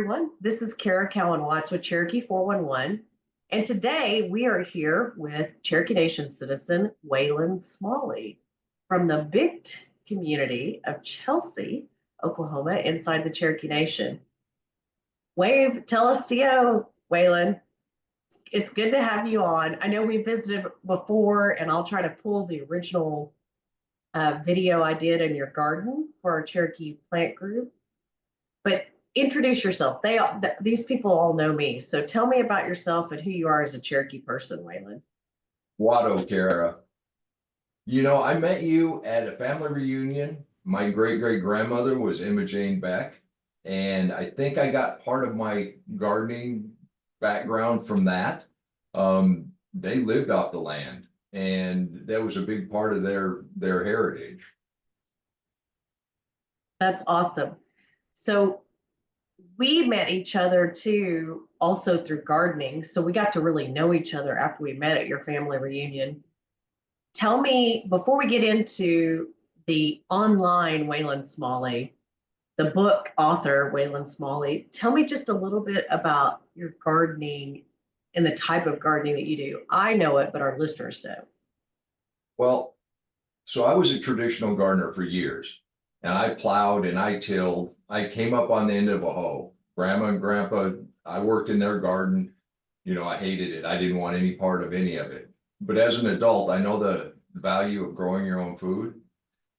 everyone. This is Kara Cowan Watts with Cherokee 411. And today we are here with Cherokee Nation citizen Wayland Smalley from the big community of Chelsea, Oklahoma, inside the Cherokee Nation. Tell us to you, Wayland. It's good to have you on. I know we visited before, and I'll try to pull the original video I did in your garden for our Cherokee plant group. But introduce yourself. These people all know me. So tell me about yourself and who you are as a Cherokee person, Wayland. Watto, Kara. I met you at a family reunion. My great-great-grandmother was Emma Jane Beck, and I think I got part of my gardening background from that. They lived off the land, and that was a big part of their heritage. That's awesome. So we met each other too, also through gardening. So we got to really know each other after we met at your family reunion. Tell me, before we get into the online Wayland Smalley, the book author Wayland Smalley, tell me just a little bit about your gardening and the type of gardening that you do. I know it, but our listeners don't. Well, so I was a traditional gardener for years, and I plowed and I tilled. I came up on the end of a hoe. Grandma and grandpa, I worked in their garden. I hated it. I didn't want any part of any of it. But as an adult, I know the value of growing your own food,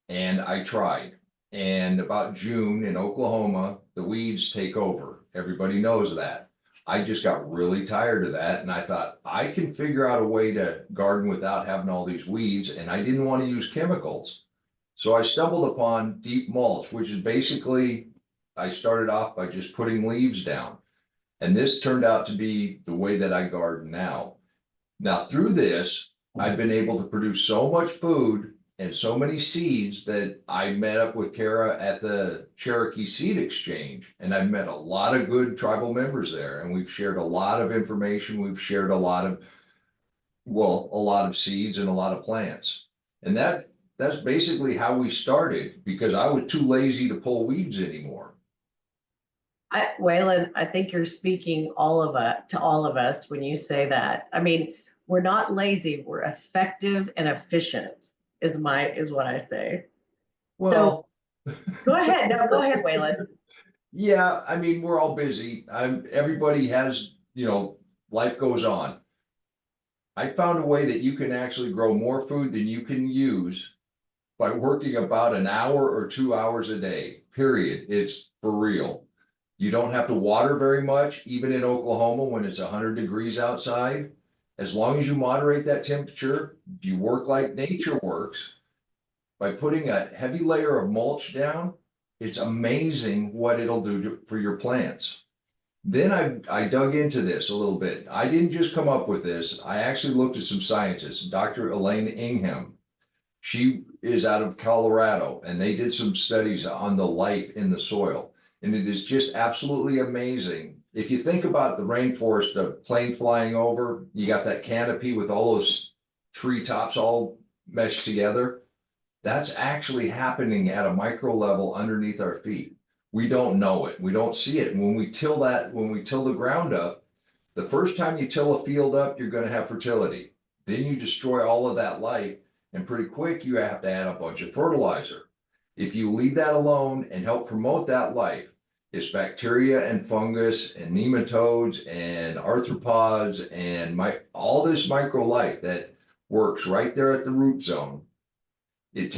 and I tried. And about June in Oklahoma, the weeds take over. Everybody knows that. I just got really tired of that, and I thought I can figure out a way to garden without having all these weeds, and I didn't want to use chemicals. So I stumbled upon deep mulch, which is basically, I started off by just putting leaves down. And this turned out to be the way that I garden now. Now, through this, I've been able to produce so much food and so many seeds that I met up with Kara at the Cherokee Seed Exchange. And I've met a lot of good tribal members there. And we've shared a lot of information. We've shared a lot of seeds and a lot of plants. And that's basically how we started, because I was too lazy to pull weeds anymore. Wayland, I think you're speaking to all of us when you say that. I mean, we're not lazy, we're effective and efficient is what I say. Well, so go ahead. No, go ahead, Wayland. Yeah, I mean, we're all busy. Everybody has, life goes on. I found a way that you can actually grow more food than you can use by working about an hour or 2 hours a day, period. It's for real. You don't have to water very much, even in Oklahoma when it's 100 degrees outside. As long as you moderate that temperature, you work like nature works. By putting a heavy layer of mulch down, it's amazing what it'll do for your plants. Then I dug into this a little bit. I didn't just come up with this. I actually looked at some scientists, Dr. Elaine Ingham. She is out of Colorado, and they did some studies on the life in the soil. And it is just absolutely amazing. If you think about the rainforest, a plane flying over, you got that canopy with all those treetops all meshed together. That's actually happening at a micro level underneath our feet. We don't know it. We don't see it. And when we till the ground up, the first time you till a field up, you're going to have fertility. Then you destroy all of that life, and pretty quick you have to add a bunch of fertilizer. If you leave that alone and help promote that life, it's bacteria and fungus and nematodes and arthropods and all this micro life that works right there at the root zone. It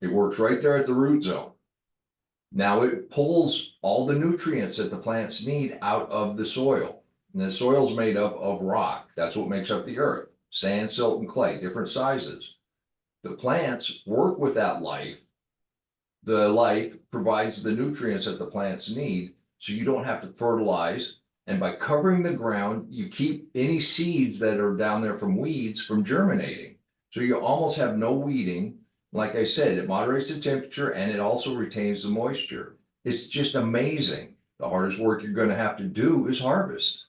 works right there at the root zone. Now it pulls all the nutrients that the plants need out of the soil. And the soil's made up of rock. That's what makes up the earth. Sand, silt, and clay, different sizes. The plants work with that life. The life provides the nutrients that the plants need, so you don't have to fertilize. And by covering the ground, you keep any seeds that are down there from weeds from germinating. So you almost have no weeding. Like I said, it moderates the temperature and it also retains the moisture. It's just amazing. The hardest work you're going to have to do is harvest.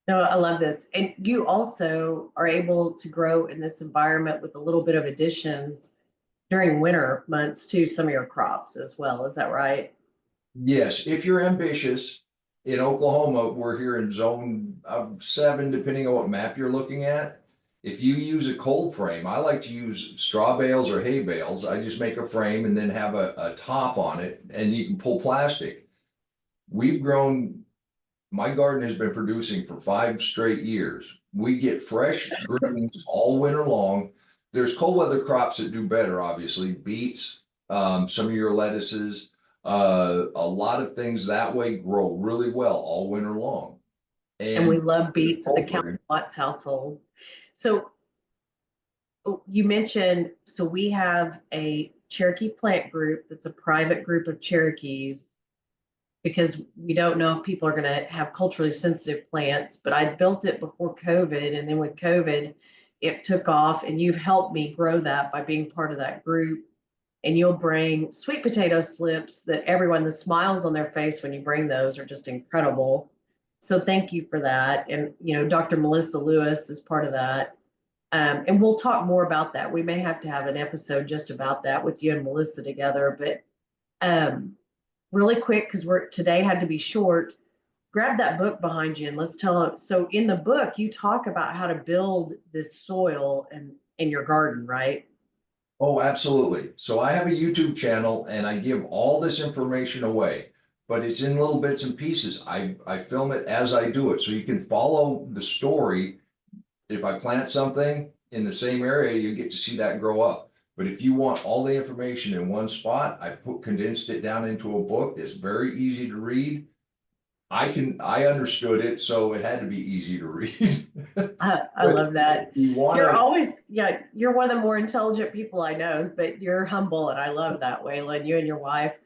No, I love this. And you also are able to grow in this environment with a little bit of additions during winter months to some of your crops as well. Is that right? Yes, if you're ambitious, in Oklahoma, we're here in zone of 7, depending on what map you're looking at. If you use a cold frame, I like to use straw bales or hay bales. I just make a frame and then have a top on it, and you can pull plastic. We've grown, my garden has been producing for 5 straight years. We get fresh greens all winter long. There's cold weather crops that do better, obviously, beets, some of your lettuces. A lot of things that way grow really well all winter long. And we And love with a beets at the cold Count frame, Watts household. So you mentioned, so we have a Cherokee plant group that's a private group of Cherokees because we don't know if people are going to have culturally sensitive plants, but I built it before COVID. And then with COVID, it took off, and you've helped me grow that by being part of that group. And you'll bring sweet potato slips that everyone, the smiles on their face when you bring those are just incredible. So thank you for that. And, Dr. Melissa Lewis is part of that. And we'll talk more about that. We may have to have an episode just about that with you and Melissa together. But really quick, because we're today had to be short, grab that book behind you and let's tell them. So in the book, you talk about how to build this soil and in your garden, right? oh, absolutely. So I have a YouTube channel and I give all this information away, but it's in little bits and pieces. I film it as I do it. So you can follow the story. If I plant something in the same area, you get to see that grow up. But if you want all the information in one spot, condensed it down into a book. It's very easy to read. I understood it, so it had to be easy to read. I But love that. you want You're to, always, yeah, you're one of the more intelligent people I know, but you're humble and I love that, Wayland, you and your wife.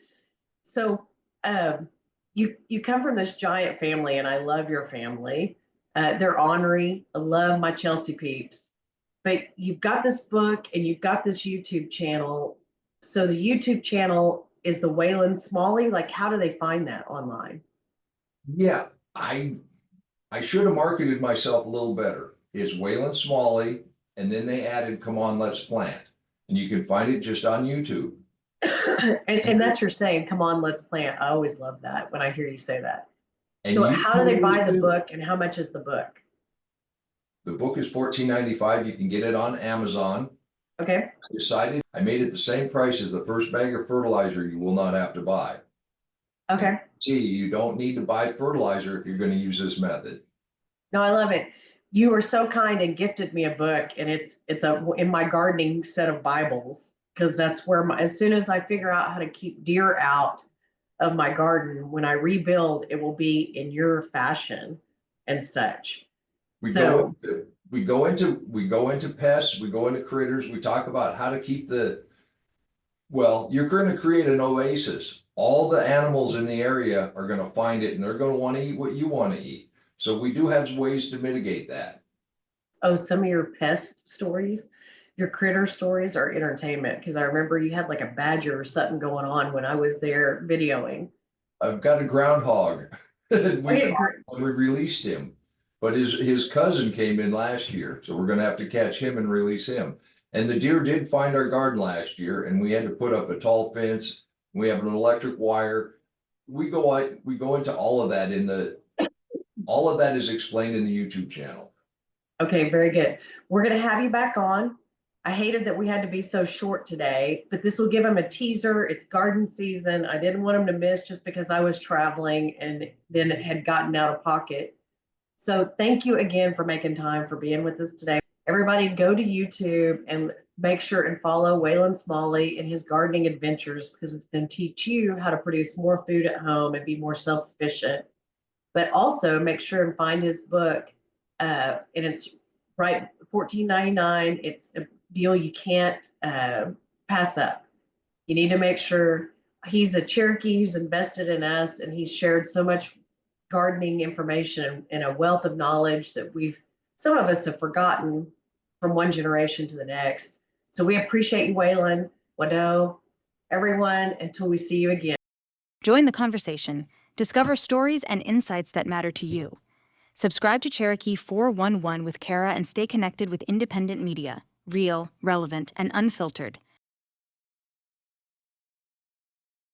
So um, you come from this giant family, and I love your family. They're ornery. I love my Chelsea peeps. But you've got this book and you've got this YouTube channel. So the YouTube channel is the Wayland Smalley. Like, how do they find that online? yeah, I should have marketed myself a little better. It's Wayland Smalley, and then they added "Come on, let's plant," and you can find it just on YouTube. And that's your saying, come on, let's plant. I always love that when I hear you say that. And So you how do can they use buy the it. book and how much is the book? The book is $14.95. You can get it on Amazon. Okay. I made it the same price as the first bag of fertilizer you will not have to buy. And Okay. gee, you don't need to buy fertilizer if you're going to use this method. No, I love it. You were so kind and gifted me a book, and it's a in my gardening set of Bibles, because that's where as soon as I figure out how to keep deer out of my garden, when I rebuild, it will be in your fashion and such. We go So into we go into pests, we go into critters, we talk about how to keep well, you're going to create an oasis. All the animals in the area are going to find it and they're going to want to eat what you want to eat. So we do have ways to mitigate that. oh, some of your pest stories, your critter stories are entertainment, because I remember you had like a badger or something going on when I was there videoing. I've got a groundhog and Oh, we yeah, caught him when we released him. But his cousin came in last year, so we're gonna have to catch him and release him. And the deer did find our garden last year, and we had to put up a tall fence. We have an electric wire. We go into all of that all of that is explained in the YouTube channel. okay, very good. We're going to have you back on. I hated that we had to be so short today, but this will give them a teaser. It's garden season. I didn't want them to miss just because I was traveling and then it had gotten out of pocket. So thank you again for making time for being with us today. Everybody go to YouTube and make sure and follow Wayland Smalley and his gardening adventures, because it's going to teach you how to produce more food at home and be more self-sufficient. But also make sure and find his book. And it's right, $14.99. It's a deal you can't pass up. You need to make sure. He's a Cherokee who's invested in us, and he's shared so much gardening information and a wealth of knowledge that some of us have forgotten from one generation to the next. So we appreciate you, Wayland, Wado, everyone, until we see you again. Join the conversation. Discover stories and insights that matter to you. Subscribe to Cherokee 411 with Kara and stay connected with independent media, real, relevant, and unfiltered.